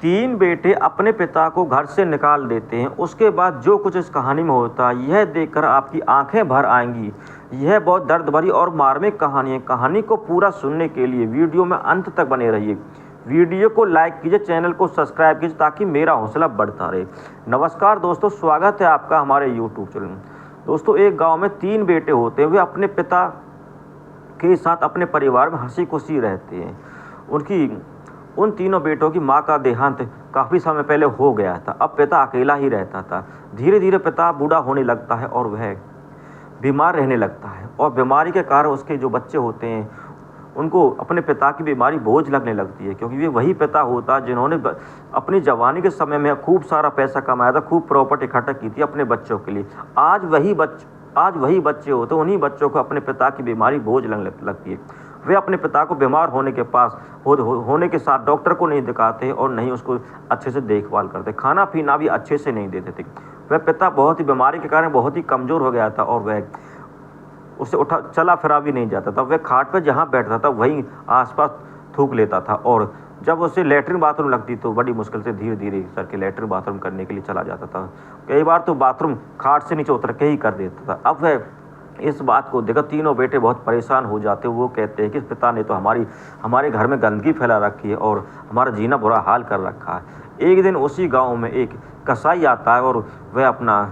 तीन बेटे अपने पिता को घर से निकाल देते हैं। उसके बाद जो कुछ इस कहानी में होता है, यह देखकर आपकी आंखें भर आएंगी। यह बहुत दर्द भरी और मार्मिक कहानी है। कहानी को पूरा सुनने के लिए वीडियो में अंत तक बने रहिए। वीडियो को लाइक कीजिए, चैनल को सब्सक्राइब कीजिए ताकि मेरा हौसला बढ़ता रहे। नमस्कार दोस्तों, स्वागत है आपका हमारे यूट्यूब चैनल में। दोस्तों, एक गाँव में तीन बेटे होते हैं। वे अपने पिता के साथ अपने परिवार में हंसी खुशी रहते हैं। उन तीनों बेटों की मां का देहांत काफ़ी समय पहले हो गया था। अब पिता अकेला ही रहता था। धीरे धीरे पिता बूढ़ा होने लगता है और वह बीमार रहने लगता है, और बीमारी के कारण उसके जो बच्चे होते हैं उनको अपने पिता की बीमारी बोझ लगने लगती है, क्योंकि ये वही पिता होता है जिन्होंने अपनी जवानी के समय में खूब सारा पैसा कमाया था, खूब प्रॉपर्टी इकट्ठा की थी अपने बच्चों के लिए। आज वही बच्चे होते हैं, उन्हीं बच्चों को अपने पिता की बीमारी बोझ लगने लगती है। वे अपने पिता को बीमार होने के होने के साथ डॉक्टर को नहीं दिखाते और नहीं उसको अच्छे से देखभाल करते। खाना पीना भी अच्छे से नहीं देते थे। वह पिता बहुत ही बीमारी के कारण बहुत ही कमज़ोर हो गया था और वह उसे चला फिरा भी नहीं जाता था। वह खाट पर जहाँ बैठता था वहीं आसपास थूक लेता था, और जब उसे लेटरिन बाथरूम लगती तो बड़ी मुश्किल से धीरे धीरे सर के लेटरिन बाथरूम करने के लिए चला जाता था। कई बार तो बाथरूम खाट से नीचे उतर के ही कर देता था। अब वह इस बात को देखकर तीनों बेटे बहुत परेशान हो जाते हैं। वो कहते हैं कि पिता ने तो हमारे घर में गंदगी फैला रखी है और हमारा जीना बुरा हाल कर रखा है। एक दिन उसी गांव में एक कसाई आता है, और वह अपना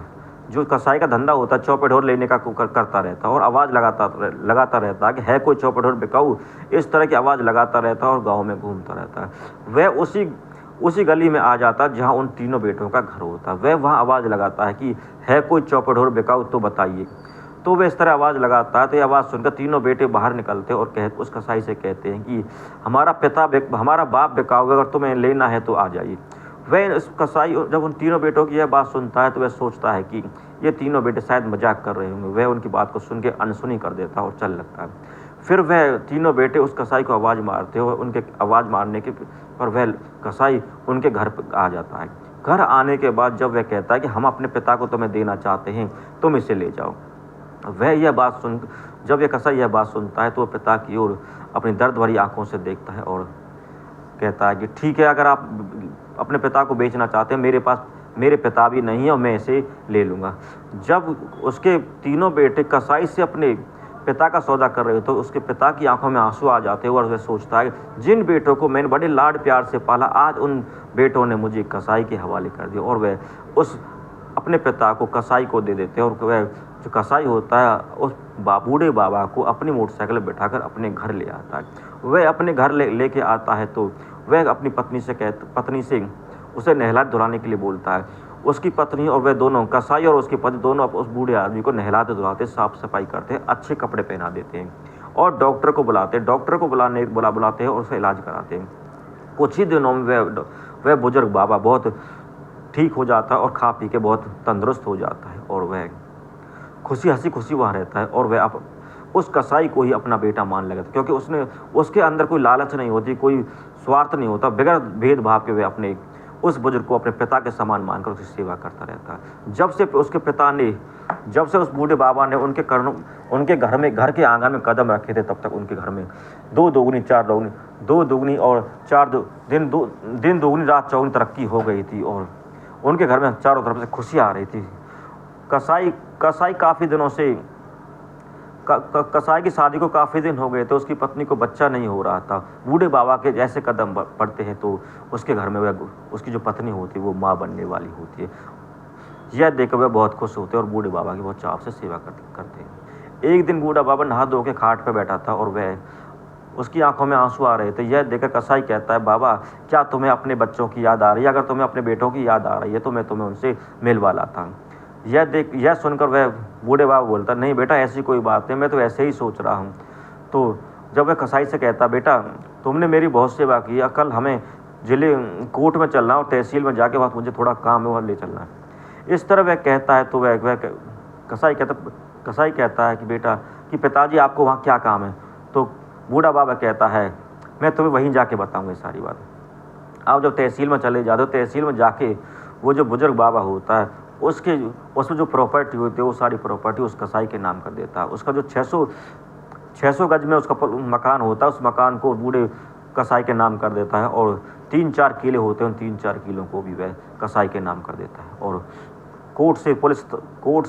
जो कसाई का धंधा होता है चौपे ढोर लेने का करता रहता है, और आवाज़ लगाता रहता है कि है कोई चौपे ढोर बिकाऊ। इस तरह की आवाज़ लगाता रहता है और गाँव में घूमता रहता है। वह उसी गली में आ जाता है जहाँ उन तीनों बेटों का घर होता है। वह वहाँ आवाज़ लगाता है कि है कोई चौपे ढोर बिकाऊ तो बताइए। तो वे इस तरह आवाज़ लगाता है, तो ये आवाज़ सुनकर तीनों बेटे बाहर निकलते और उस कसाई से कहते हैं कि हमारा बाप बिकाऊ, अगर तुम्हें लेना है तो आ जाइए। वह इस कसाई जब उन तीनों बेटों की यह बात सुनता है तो वह सोचता है कि ये तीनों बेटे शायद मजाक कर रहे होंगे। वह उनकी बात को सुन के अनसुनी कर देता है और चल लगता है। फिर वह तीनों बेटे उस कसाई को आवाज़ मारते हो। उनके आवाज़ मारने के पर वह कसाई उनके घर पर आ जाता है। घर आने के बाद जब वह कहता है कि हम अपने पिता को तुम्हें देना चाहते हैं, तुम इसे ले जाओ। जब यह कसाई यह बात सुनता है तो वह पिता की ओर अपनी दर्द भरी आंखों से देखता है और कहता है कि ठीक है, अगर आप अपने पिता को बेचना चाहते हैं, मेरे पास मेरे पिता भी नहीं है और मैं इसे ले लूँगा। जब उसके तीनों बेटे कसाई से अपने पिता का सौदा कर रहे हो तो उसके पिता की आंखों में आंसू आ जाते हैं, और वह सोचता है जिन बेटों को मैंने बड़े लाड प्यार से पाला, आज उन बेटों ने मुझे कसाई के हवाले कर दिया। और वह उस अपने पिता को कसाई को दे देते हैं, और वह जो कसाई होता है उस बूढ़े बाबा को अपनी मोटरसाइकिल में बिठाकर अपने घर ले आता है। वह अपने घर लेके आता है तो वह अपनी पत्नी से उसे नहला धुलाने के लिए बोलता है। उसकी पत्नी और वह दोनों, कसाई और उसकी पत्नी दोनों, उस बूढ़े आदमी को नहलाते धुलाते, साफ सफाई करते हैं, अच्छे कपड़े पहना देते हैं और डॉक्टर को बुलाते हैं और उसका इलाज कराते हैं। कुछ ही दिनों में वह बुजुर्ग बाबा बहुत ठीक हो जाता है और खा पी के बहुत तंदुरुस्त हो जाता है, और वह हंसी खुशी वहाँ रहता है। और वह उस कसाई को ही अपना बेटा मान लगा, क्योंकि उसके अंदर कोई लालच नहीं होती, कोई स्वार्थ नहीं होता। बगैर भेदभाव के वह अपने उस बुजुर्ग को अपने पिता के समान मानकर उसकी सेवा करता रहता है। जब से उस बूढ़े बाबा ने उनके घर के आंगन में कदम रखे थे, तब तक उनके घर में दो दुगनी और दिन दुगनी रात चौगुनी तरक्की हो गई थी, और उनके घर में चारों तरफ से खुशी आ रही थी। कसाई काफ़ी दिनों से कसाई की शादी को काफ़ी दिन हो गए थे, उसकी पत्नी को बच्चा नहीं हो रहा था। बूढ़े बाबा के जैसे कदम पड़ते हैं तो उसके घर में उसकी जो पत्नी होती है वो माँ बनने वाली होती है। यह देखकर वह बहुत खुश होते हैं और बूढ़े बाबा की बहुत चाव से सेवा करते हैं। एक दिन बूढ़ा बाबा नहा धो के खाट पर बैठा था और वह उसकी आंखों में आंसू आ रहे थे। यह देखकर कसाई कहता है, बाबा क्या तुम्हें अपने बच्चों की याद आ रही है? अगर तुम्हें अपने बेटों की याद आ रही है तो मैं तुम्हें उनसे मिलवा लाता हूँ। यह सुनकर वह बूढ़े बाबा बोलता, नहीं बेटा, ऐसी कोई बात नहीं, मैं तो ऐसे ही सोच रहा हूँ। तो जब वह कसाई से कहता, बेटा तुमने मेरी बहुत सेवा की, कल हमें कोर्ट में चलना और तहसील में जाके वहाँ मुझे थोड़ा काम है, वहाँ ले चलना है। इस तरह वह कहता है तो कसाई कहता है कि बेटा कि पिताजी आपको वहाँ क्या काम है? तो बूढ़ा बाबा कहता है, मैं तुम्हें वहीं जाके बताऊँगा ये सारी बात। आप जब तहसील में चले जाते हो, तहसील में जाके वो जो बुजुर्ग बाबा होता है उसमें जो प्रॉपर्टी होती है वो सारी प्रॉपर्टी उस कसाई के नाम कर देता है। उसका जो 600 गज में उसका मकान होता है, उस मकान को बूढ़े कसाई के नाम कर देता है, और 3-4 किले होते हैं, उन 3-4 किलों को भी वह कसाई के नाम कर देता है। और कोर्ट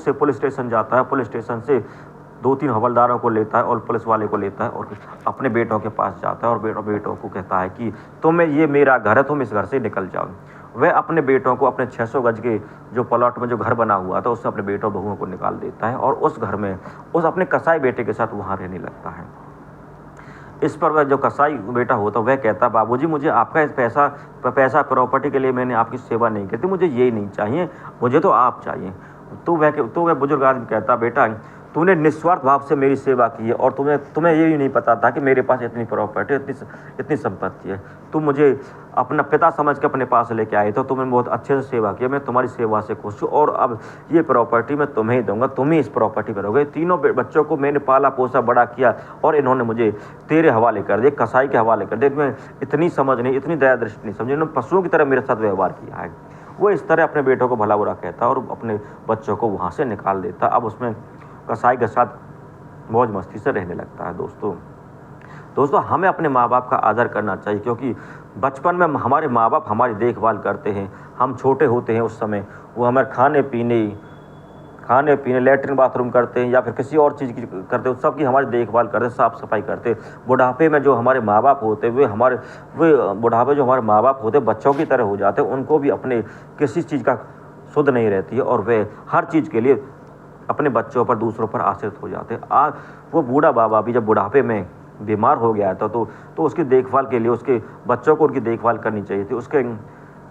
से पुलिस स्टेशन जाता है, पुलिस स्टेशन से 2-3 हवलदारों को लेता है और पुलिस वाले को लेता है और अपने बेटों के पास जाता है और बेटों को कहता है कि तुम्हें, ये मेरा घर है, तुम इस घर से निकल जाओ। वह अपने बेटों को अपने 600 गज के जो प्लॉट में जो घर बना हुआ था उससे अपने बेटों बहुओं को निकाल देता है और उस घर में उस अपने कसाई बेटे के साथ वहाँ रहने लगता है। इस पर वह जो कसाई बेटा होता वह कहता, बाबूजी मुझे आपका इस पैसा प्रॉपर्टी के लिए मैंने आपकी सेवा नहीं की थी, मुझे ये नहीं चाहिए, मुझे तो आप चाहिए। तो वह बुजुर्ग आदमी कहता, बेटा तूने निस्वार्थ भाव से मेरी सेवा की है और तुम्हें ये भी नहीं पता था कि मेरे पास इतनी प्रॉपर्टी, इतनी संपत्ति है। तुम मुझे अपना पिता समझ के अपने पास लेके आए तो तुमने बहुत अच्छे से सेवा की, मैं तुम्हारी सेवा से खुश हूँ और अब ये प्रॉपर्टी मैं तुम्हें ही दूंगा, तुम ही इस प्रॉपर्टी पर रहोगे। तीनों बच्चों को मैंने पाला पोसा बड़ा किया और इन्होंने मुझे तेरे हवाले कर दिया, कसाई के हवाले कर दिया। मैं इतनी समझ नहीं, इतनी दया दृष्टि नहीं समझी, इन्होंने पशुओं की तरह मेरे साथ व्यवहार किया है। वो इस तरह अपने बेटों को भला बुरा कहता और अपने बच्चों को वहाँ से निकाल देता। अब उसमें कसाई के साथ मौज मस्ती से रहने लगता है। दोस्तों हमें अपने माँ बाप का आदर करना चाहिए, क्योंकि बचपन में हमारे माँ बाप हमारी देखभाल करते हैं। हम छोटे होते हैं उस समय वो हमारे खाने पीने लेटरिन बाथरूम करते हैं या फिर किसी और चीज़ की करते हैं, उस सब की हमारी देखभाल करते हैं, साफ़ सफाई करते हैं। बुढ़ापे में जो हमारे माँ बाप होते हैं बुढ़ापे जो हमारे माँ बाप होते हैं बच्चों की तरह हो जाते हैं। उनको भी अपने किसी चीज़ का सुध नहीं रहती है और वे हर चीज़ के लिए अपने बच्चों पर, दूसरों पर आश्रित हो जाते हैं। आज वो बूढ़ा बाबा भी जब बुढ़ापे में बीमार हो गया था तो उसकी देखभाल के लिए उसके बच्चों को उनकी देखभाल करनी चाहिए थी। उसके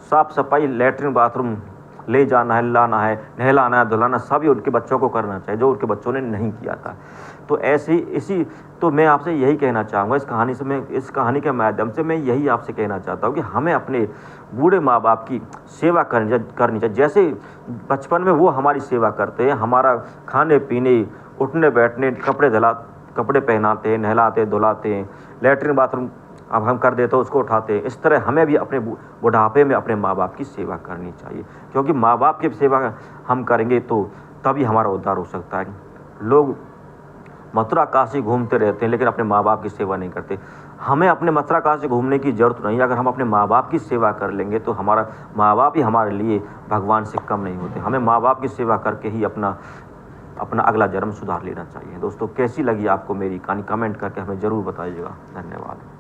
साफ़ सफाई, लेटरिन बाथरूम ले जाना है, लाना है, नहलाना है, धुलाना, सभी उनके बच्चों को करना चाहिए जो उनके बच्चों ने नहीं किया था। तो तो मैं आपसे यही कहना चाहूँगा इस कहानी के माध्यम से मैं यही आपसे कहना चाहता हूँ कि हमें अपने बूढ़े माँ बाप की सेवा करनी चाहिए। जैसे बचपन में वो हमारी सेवा करते हैं, हमारा खाने पीने, उठने बैठने, कपड़े पहनाते हैं, नहलाते धुलाते हैं, लेटरिन बाथरूम अब हम कर देते तो उसको उठाते हैं। इस तरह हमें भी अपने बुढ़ापे में अपने माँ बाप की सेवा करनी चाहिए, क्योंकि माँ बाप की सेवा हम करेंगे तो तभी हमारा उद्धार हो सकता है। लोग मथुरा काशी घूमते रहते हैं लेकिन अपने माँ बाप की सेवा नहीं करते। हमें अपने मथुरा काशी घूमने की ज़रूरत नहीं है। अगर हम अपने माँ बाप की सेवा कर लेंगे तो हमारा माँ बाप ही हमारे लिए भगवान से कम नहीं होते। हमें माँ बाप की सेवा करके ही अपना अगला जन्म सुधार लेना चाहिए। दोस्तों कैसी लगी आपको मेरी कहानी, कमेंट करके हमें ज़रूर बताइएगा। धन्यवाद।